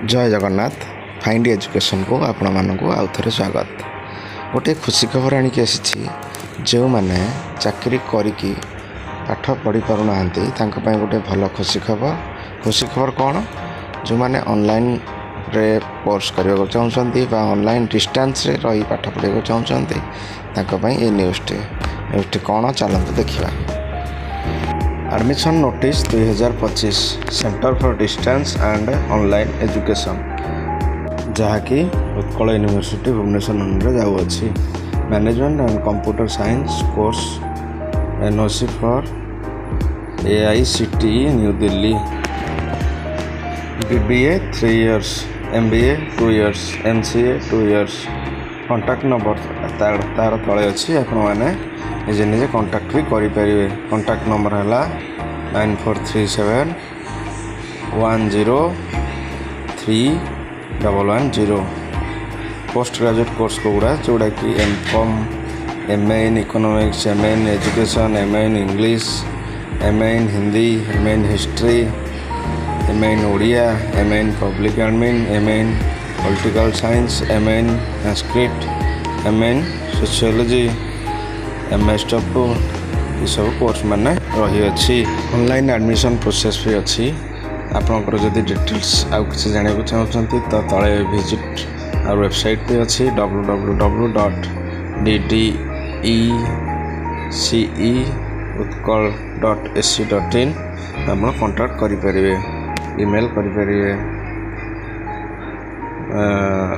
जय Jagannath find education को आपण मानक आउ थे स्वागत। गोटे खुशी खबर आणिक आसी जो मैंने चाकरी करिकी पाठ पढ़ी पारना गोटे भल खुशी खबर कौन जो मैंने ऑनलाइन रे कोर्स करने को चाहते ऑनलाइन डिस्टेंस रे रही पाठ पढ़ा चाहते ये न्यूज़टी कौन चलते देखा। Admission notice 2025 centre for distance and online education जहाँकि उत्कल यूनिवर्सिटी भुवनेश्वर जाऊँगी। Management and computer science course NOC for AICTE new Delhi. BBA 3 years, MBA 2 years, MCA 2 years। Contact number तार तले अच्छी आपण मैंने निजे निजे कॉन्टैक्ट भी करें। कॉन्टैक्ट नंबर है 9437 1031110। पोस्ट ग्रेजुएट कोर्स को गुड़ा जोड़ा कि MCom, MA in economics, MA in education, MA in English, MA in Hindi, MA in history, MA in Odia, MA in public admin, MA in political science, MA in Sanskrit, MA in sociology, MS ये सब course मैंने रही अच्छी। Online admission process भी अच्छी। आपंकर जदि details आउ कि जानक चाहते तो तले विजिट और वेबसाइट भी अच्छी www.ddeceuttkal.ac.in आप कॉन्टैक्ट करें, ईमेल करें।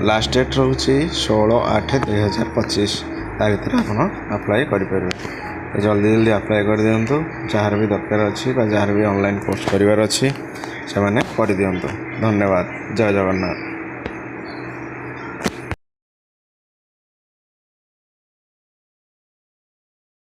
लास्ट डेट रोचे 16/8/2025 भितर आप अप्लाई करें। जल्दी जल्दी अप्लाई कर दिंतु। जार भी दरकार अच्छी जार भी ऑनलाइन कोर्स करार अच्छी से कर दिंतु। धन्यवाद। जय जगन्नाथ।